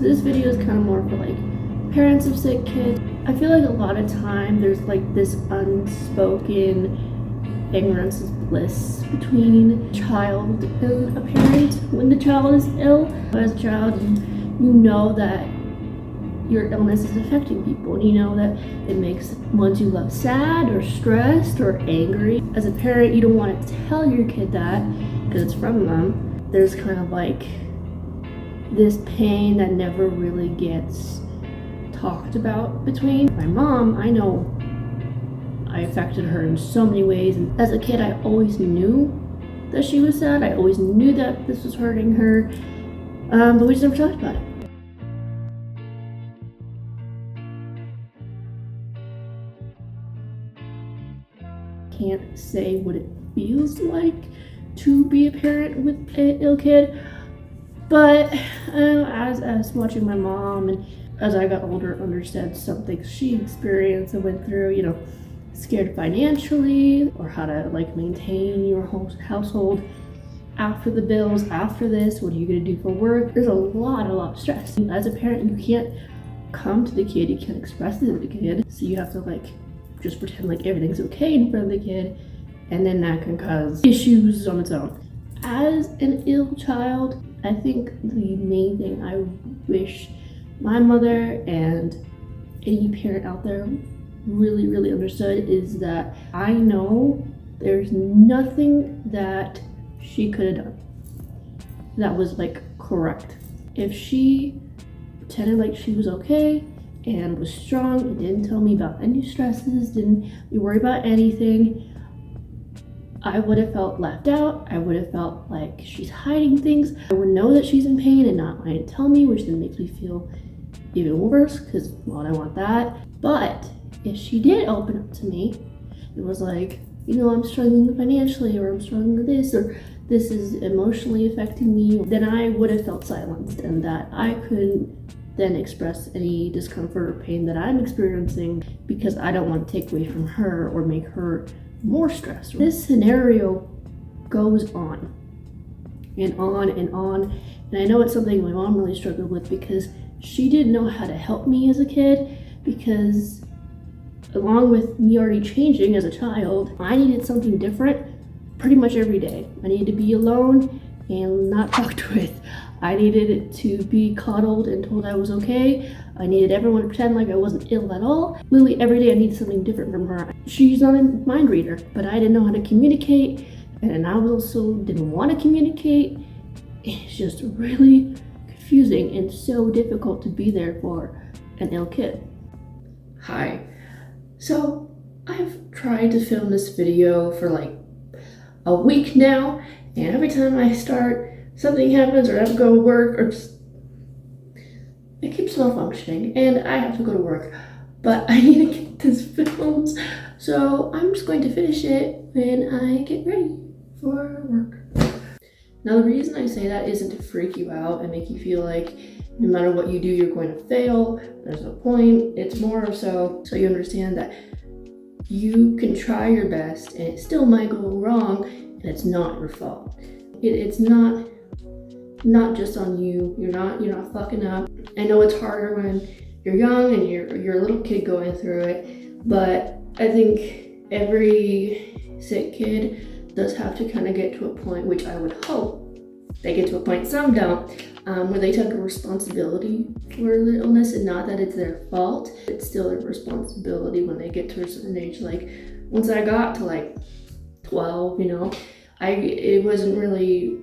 this video is kind of more for like parents of sick kids. I feel like a lot of time there's like this unspoken ignorance is bliss between a child and a parent when the child is ill. As a child, you know that your illness is affecting people, and you know that it makes ones you love sad or stressed or angry. As a parent, you don't want to tell your kid that because it's from them. There's kind of like this pain that never really gets talked about between. My mom, I know I affected her in so many ways, and as a kid I always knew that she was sad. I always knew that this was hurting her, but we just never talked about it. Can't say what it feels like to be a parent with an ill kid, but as watching my mom and as I got older, understood some things she experienced and went through, scared financially, or how to like maintain your whole household after the bills, after this, what are you gonna do for work? There's a lot of stress. As a parent, you can't come to the kid, you can't express it to the kid, so you have to like just pretend like everything's okay in front of the kid, and then that can cause issues on its own. As an ill child, I think the main thing I wish my mother and any parent out there really understood is that I know there's nothing that she could have done that was like correct. If she pretended like she was okay and was strong and didn't tell me about any stresses, didn't worry about anything, I would have felt left out. I would have felt like she's hiding things. I would know that she's in pain and not wanting to tell me, which then makes me feel even worse because, well, I want that. But if she did open up to me, it was like, I'm struggling financially, or I'm struggling with this, or this is emotionally affecting me, then I would have felt silenced, and that I couldn't then express any discomfort or pain that I'm experiencing because I don't want to take away from her or make her more stressed. This scenario goes on and on and on, and I know it's something my mom really struggled with because she didn't know how to help me as a kid, because along with me already changing as a child, I needed something different pretty much every day. I needed to be alone and not talked with. I needed to be coddled and told I was okay. I needed everyone to pretend like I wasn't ill at all. Literally every day I needed something different from her. She's not a mind reader, but I didn't know how to communicate, and I also didn't want to communicate. It's just really confusing and so difficult to be there for an ill kid. Hi. So I've tried to film this video for like a week now, and every time I start, something happens, or I have to go to work, or just, it keeps malfunctioning, and I have to go to work. But I need to get this filmed, so I'm just going to finish it when I get ready for work. Now, the reason I say that isn't to freak you out and make you feel like no matter what you do, you're going to fail. There's no point. It's more so you understand that you can try your best and it still might go wrong, and it's not your fault. It's not just on you. You're not fucking up. I know it's harder when you're young and you're a little kid going through it, but I think every sick kid does have to kind of get to a point, which I would hope they get to a point, some don't, where they take a responsibility for their illness, and not that it's their fault. It's still their responsibility when they get to a certain age. Like once I got to like 12, it wasn't really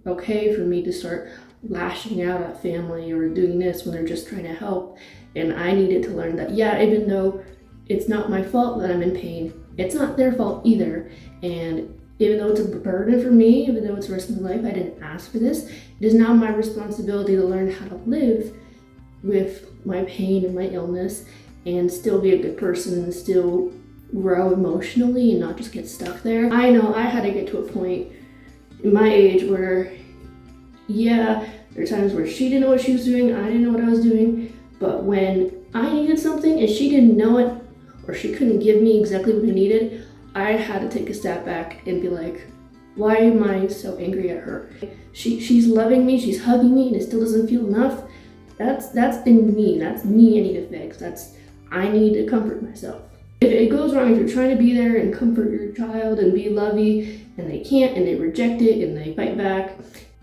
okay for me to start lashing out at family or doing this when they're just trying to help. And I needed to learn that, even though it's not my fault that I'm in pain, it's not their fault either. And even though it's a burden for me, even though it's the rest of my life, I didn't ask for this, it is now my responsibility to learn how to live with my pain and my illness and still be a good person and still grow emotionally and not just get stuck there. I know I had to get to a point in my age where, there are times where she didn't know what she was doing, I didn't know what I was doing, but when I needed something and she didn't know it, or she couldn't give me exactly what I needed, I had to take a step back and be like, why am I so angry at her? She's loving me, she's hugging me, and it still doesn't feel enough. That's in me. That's me I need to fix. I need to comfort myself. If it goes wrong, if you're trying to be there and comfort your child and be lovey, and they can't, and they reject it, and they fight back,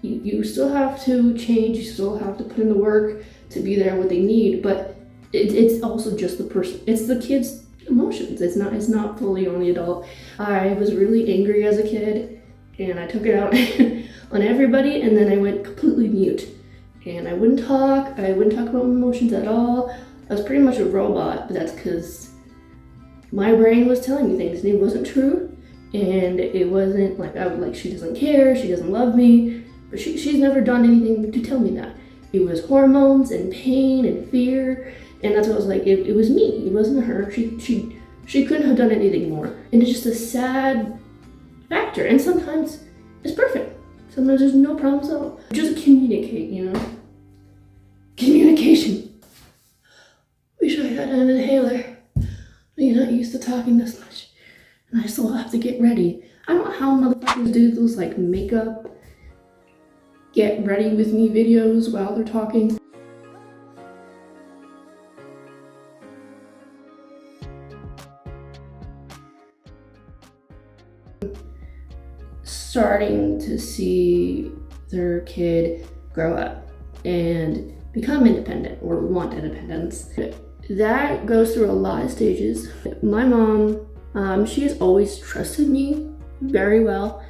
you still have to change. You still have to put in the work to be there what they need. But it's also just the person. It's the kid's emotions. It's not fully on the adult. I was really angry as a kid, and I took it out on everybody, and then I went completely mute. And I wouldn't talk about my emotions at all. I was pretty much a robot, but that's because my brain was telling me things and it wasn't true. And it wasn't like I was like, she doesn't care, she doesn't love me, but she's never done anything to tell me that. It was hormones and pain and fear, and that's what I was like, it was me, it wasn't her. She couldn't have done anything more. And it's just a sad factor, and sometimes it's perfect. Sometimes there's no problems at all. Just communicate, Communication. Wish I had an inhaler. You're not used to talking this much. And I still have to get ready. I don't know how motherfuckers do those like makeup, get ready with me videos while they're talking. Starting to see their kid grow up and become independent or want independence. That goes through a lot of stages. My mom, she has always trusted me very well,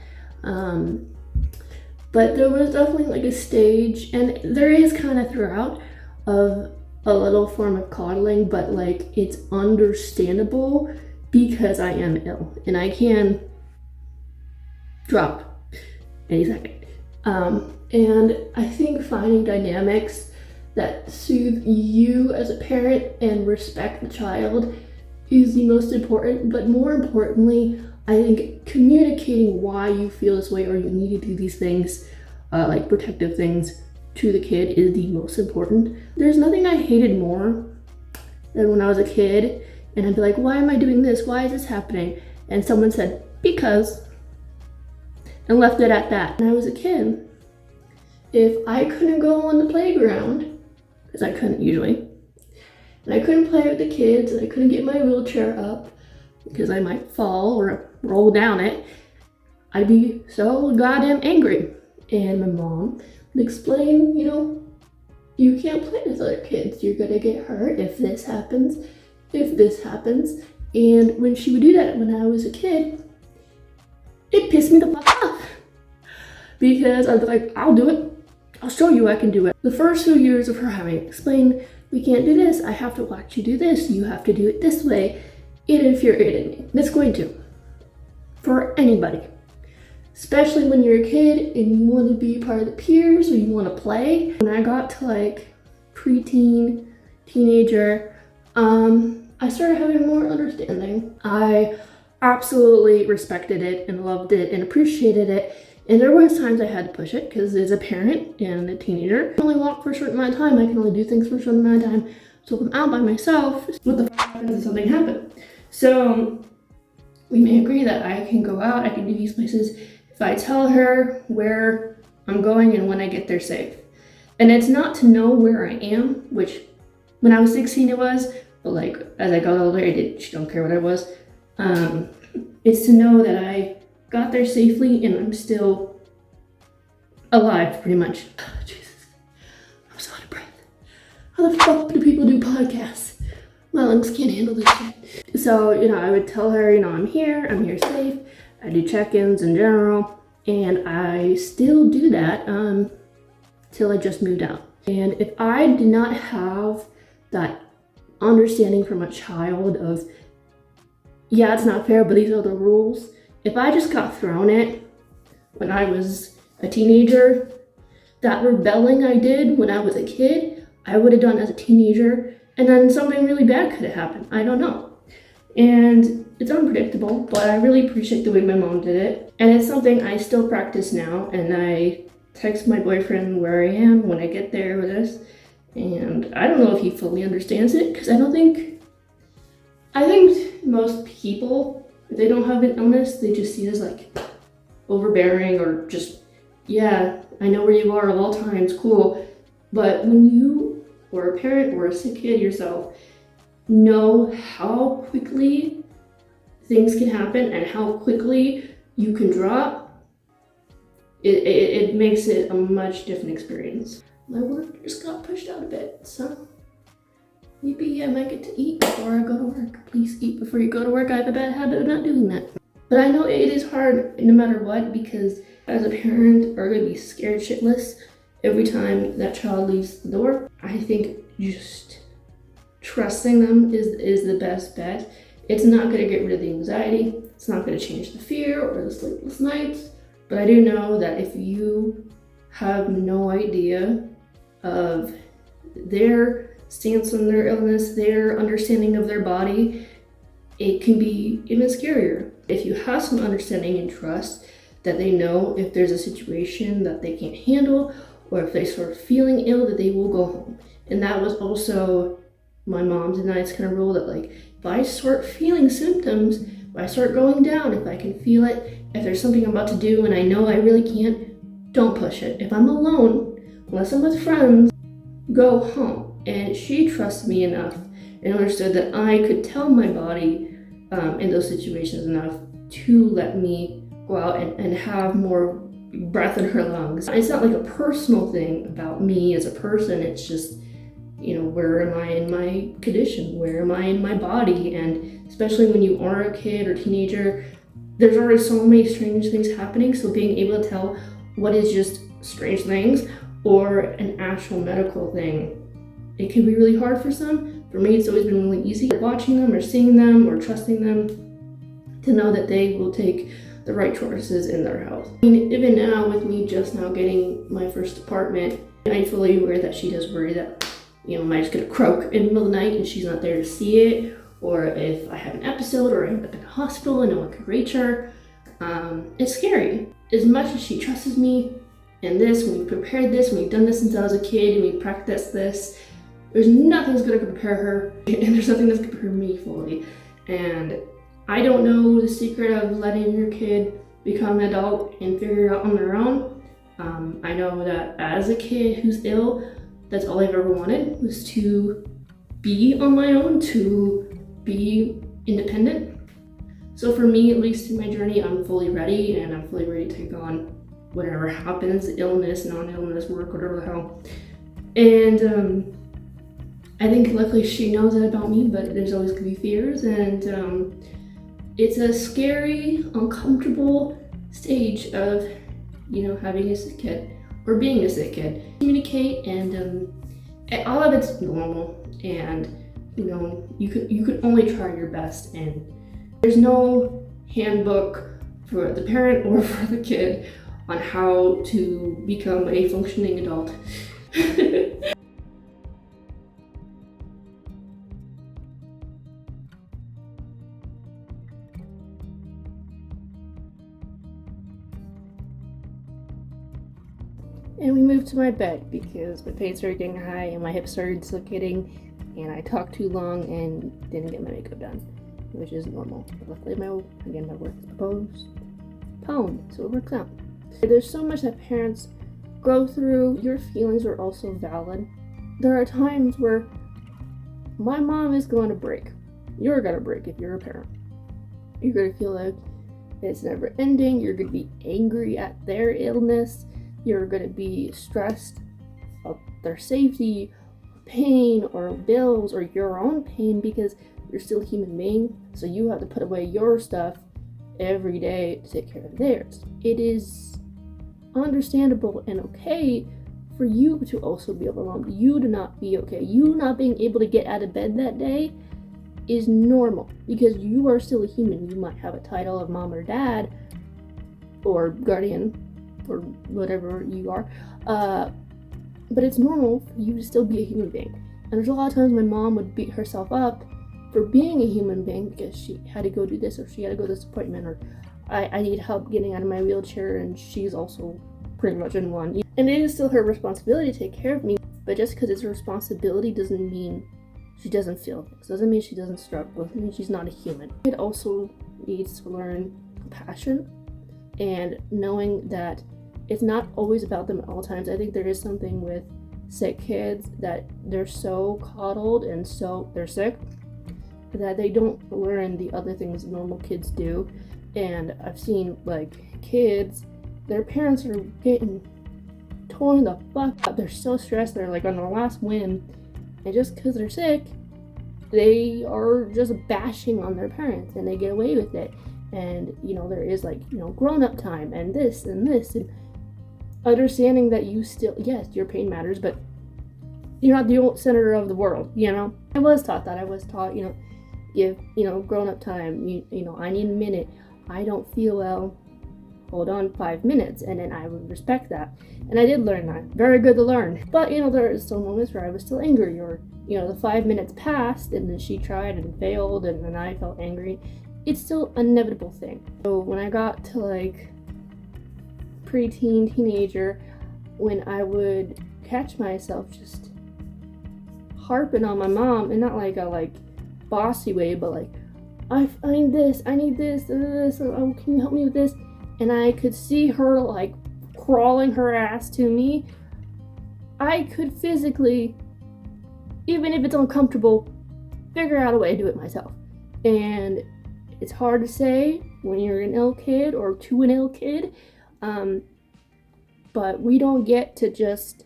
but there was definitely like a stage, and there is kind of throughout, of a little form of coddling, but like it's understandable because I am ill and I can drop any second. And I think finding dynamics that soothe you as a parent and respect the child is the most important, but more importantly, I think communicating why you feel this way or you need to do these things, like protective things, to the kid is the most important. There's nothing I hated more than when I was a kid and I'd be like, why am I doing this? Why is this happening? And someone said, because, and left it at that. When I was a kid, if I couldn't go on the playground, because I couldn't usually, and I couldn't play with the kids, and I couldn't get my wheelchair up because I might fall or roll down it, I'd be so goddamn angry. And my mom would explain, you can't play with other kids. You're gonna get hurt if this happens, if this happens. And when she would do that when I was a kid, it pissed me the fuck off. Because I'd be like, I'll do it. I'll show you I can do it. The first few years of her having to explain, we can't do this, I have to watch you do this, you have to do it this way, it infuriated me. It's going to. For anybody. Especially when you're a kid and you want to be part of the peers or you want to play. When I got to like preteen, teenager, I started having more understanding. I absolutely respected it and loved it and appreciated it. And there was times I had to push it because as a parent and a teenager, I can only walk for a certain amount of time. I can only do things for a certain amount of time. So if I'm out by myself, what the fuck happens if something happens? So we may agree that I can go out, I can do these places if I tell her where I'm going and when I get there safe. And it's not to know where I am, which when I was 16 it was, but like as I got older, she don't care what I was. It's to know that I got there safely and I'm still alive, pretty much. Oh, Jesus, I'm so out of breath. How the fuck do people do podcasts? My lungs can't handle this shit. So, I would tell her, I'm here safe. I do check-ins in general, and I still do that till I just moved out. And if I did not have that understanding from a child of, yeah, it's not fair, but these are the rules. If I just got thrown it when I was a teenager, that rebelling I did when I was a kid, I would have done as a teenager, and then something really bad could have happened. I don't know. And it's unpredictable, but I really appreciate the way my mom did it. And it's something I still practice now, and I text my boyfriend where I am when I get there with this. And I don't know if he fully understands it, because I think most people, if they don't have an illness, they just see it as like overbearing or just, yeah, I know where you are at all times, cool. But when you or a parent or a sick kid yourself know how quickly things can happen and how quickly you can drop, it makes it a much different experience. My work just got pushed out a bit, so maybe I might get to eat before I go to work. Please eat before you go to work. I have a bad habit of not doing that. But I know it is hard no matter what, because as a parent, we're gonna be scared shitless every time that child leaves the door. I think just trusting them is the best bet. It's not gonna get rid of the anxiety. It's not gonna change the fear or the sleepless nights. But I do know that if you have no idea of their stance on their illness, their understanding of their body, it can be even scarier. If you have some understanding and trust that they know if there's a situation that they can't handle, or if they start feeling ill, that they will go home. And that was also my mom's and I's kind of rule, that like, if I start feeling symptoms, if I start going down, if I can feel it, if there's something I'm about to do and I know I really can't, don't push it. If I'm alone, unless I'm with friends, go home. And she trusted me enough and understood that I could tell my body in those situations enough to let me go out and have more breath in her lungs. It's not like a personal thing about me as a person, it's just, you know, where am I in my condition? Where am I in my body? And especially when you are a kid or teenager, there's already so many strange things happening, so being able to tell what is just strange things or an actual medical thing, it can be really hard for some. For me, it's always been really easy watching them or seeing them or trusting them to know that they will take the right choices in their health. I mean, even now, with me just now getting my first apartment, I'm fully aware that she does worry that, you know, I might just get a croak in the middle of the night and she's not there to see it, or if I have an episode or I end up in a hospital and no one can reach her. It's scary. As much as she trusts me and this, when we prepared this, when we've done this since I was a kid and we practiced this, there's nothing that's gonna prepare her, and there's nothing that's gonna prepare me fully. And I don't know the secret of letting your kid become an adult and figure it out on their own. I know that as a kid who's ill, that's all I've ever wanted, was to be on my own, to be independent. So for me, at least in my journey, I'm fully ready, and I'm fully ready to take on whatever happens, illness, non-illness, work, whatever the hell. And I think luckily she knows that about me, but there's always gonna be fears, and it's a scary, uncomfortable stage of, you know, having a sick kid or being a sick kid. Communicate, and all of it's normal, and you know, you could only try your best, and there's no handbook for the parent or for the kid on how to become a functioning adult. And we moved to my bed because my pain started getting high and my hips started dislocating, and I talked too long and didn't get my makeup done, which is normal. But luckily my work is postponed, so it works out. There's so much that parents go through. Your feelings are also valid. There are times where my mom is going to break. You're going to break if you're a parent. You're going to feel like it's never ending. You're going to be angry at their illness. You're going to be stressed about their safety, pain, or bills, or your own pain, because you're still a human being. So you have to put away your stuff every day to take care of theirs. It is understandable and okay for you to also be overwhelmed. You to not be okay. You not being able to get out of bed that day is normal, because you are still a human. You might have a title of mom or dad or guardian or whatever you are, but it's normal for you to still be a human being. And there's a lot of times my mom would beat herself up for being a human being because she had to go do this, or she had to go to this appointment, or I need help getting out of my wheelchair, and she's also pretty much in one. And it is still her responsibility to take care of me, but just because it's her responsibility doesn't mean she doesn't feel things, doesn't mean she doesn't struggle, doesn't mean she's not a human. It also needs to learn compassion and knowing that it's not always about them at all times. I think there is something with sick kids that they're so coddled and so they're sick that they don't learn the other things normal kids do. And I've seen like kids, their parents are getting torn the fuck up. They're so stressed, they're like on their last whim, and just because they're sick, they are just bashing on their parents and they get away with it. And there is like grown-up time and this and understanding that you still, yes, your pain matters, but you're not the center of the world. I was taught that. I was taught, give grown-up time. I need a minute. I don't feel well, hold on 5 minutes, and then I would respect that. And I did learn that. Very good to learn. But there are still moments where I was still angry, or the 5 minutes passed and then she tried and failed and then I felt angry. It's still an inevitable thing. So when I got to like preteen, teenager, when I would catch myself just harping on my mom, and not like a bossy way, but like, I need this, oh, can you help me with this? And I could see her like crawling her ass to me. I could physically, even if it's uncomfortable, figure out a way to do it myself. And it's hard to say when you're an ill kid or to an ill kid, but we don't get to just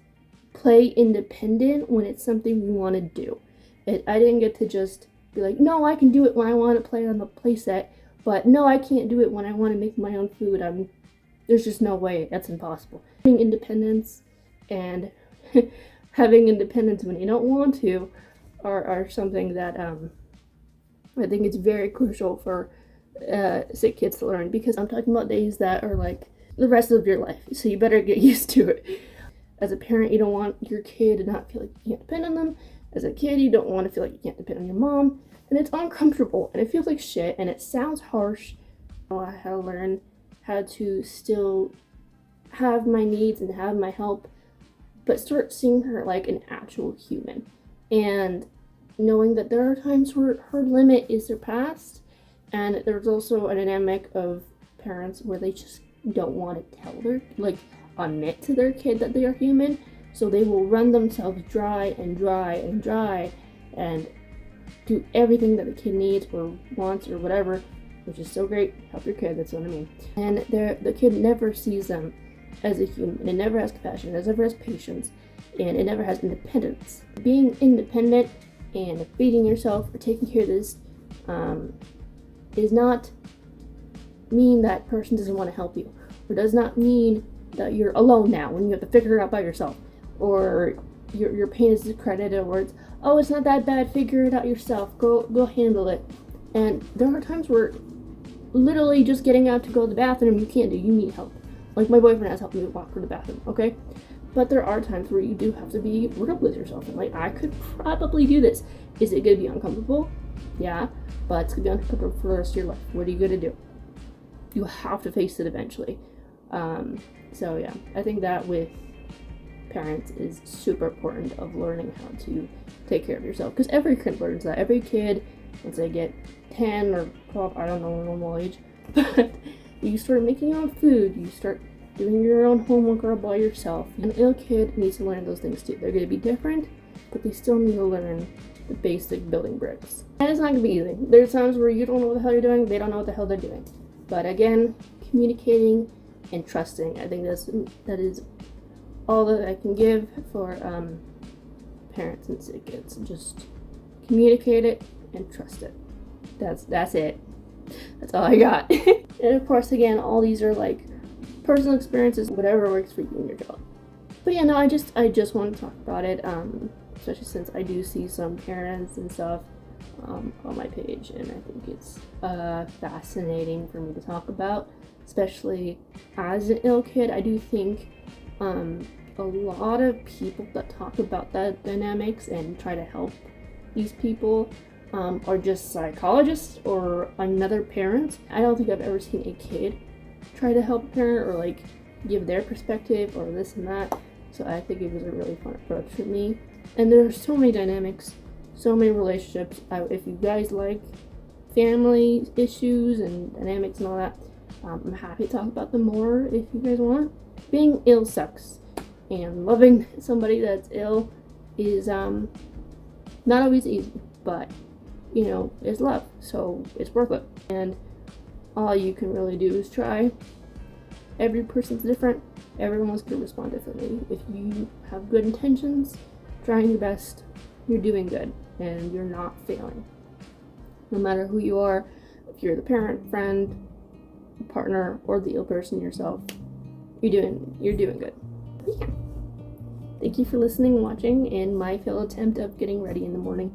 play independent when it's something we want to do. I didn't get to just be like, no, I can do it when I want to play on the playset, but no, I can't do it when I want to make my own food. There's just no way. That's impossible. Having independence and having independence when you don't want to are something that I think it's very crucial for sick kids to learn, because I'm talking about days that are like the rest of your life, so you better get used to it. As a parent, you don't want your kid to not feel like you can't depend on them. As a kid, you don't want to feel like you can't depend on your mom, and it's uncomfortable and it feels like shit and it sounds harsh. I had to learn how to still have my needs and have my help, but start seeing her like an actual human, and knowing that there are times where her limit is surpassed. And there's also a dynamic of parents where they just don't want to tell admit to their kid that they are human, so they will run themselves dry and do everything that the kid needs or wants or whatever, which is so great. Help your kid, that's what I mean. And the kid never sees them as a human. It never has compassion, it never has patience, and it never has independence. Being independent and feeding yourself or taking care of this does not mean that person doesn't want to help you, or does not mean that you're alone now when you have to figure it out by yourself, or your pain is discredited, or it's not that bad, figure it out yourself, go handle it. And there are times where literally just getting out to go to the bathroom you can't do, you need help. Like my boyfriend has helped me walk to the bathroom, okay? But there are times where you do have to be real with yourself, and like, I could probably do this. Is it gonna be uncomfortable? Yeah, but it's gonna be uncomfortable for the rest of your life. What are you gonna do? You have to face it eventually. So yeah, I think that with parents is super important, of learning how to take care of yourself, because every kid learns that. Every kid, once they get 10 or 12, I don't know normal age, but you start making your own food, you start doing your own homework all by yourself. An ill kid needs to learn those things too. They're going to be different, but they still need to learn the basic building bricks. And it's not going to be easy. There's times where you don't know what the hell you're doing, they don't know what the hell they're doing. But again, communicating and trusting, I think that is all that I can give for parents and sick kids. Just communicate it and trust it. That's it. That's all I got. And of course, again, all these are like personal experiences, whatever works for you and your child. But yeah, no, I just want to talk about it, especially since I do see some parents and stuff on my page, and I think it's fascinating for me to talk about, especially as an ill kid. I do think a lot of people that talk about that dynamics and try to help these people are just psychologists or another parent. I don't think I've ever seen a kid try to help a parent or like give their perspective or this and that. So I think it was a really fun approach for me. And there are so many dynamics, so many relationships. If you guys like family issues and dynamics and all that, I'm happy to talk about them more if you guys want. Being ill sucks. And loving somebody that's ill is not always easy, but it's love, so it's worth it. And all you can really do is try. Every person's different. Everyone's going to respond differently. If you have good intentions, trying your best, you're doing good and you're not failing. No matter who you are, if you're the parent, friend, partner, or the ill person yourself, you're doing good. Yeah. Thank you for listening and watching in my failed attempt of getting ready in the morning.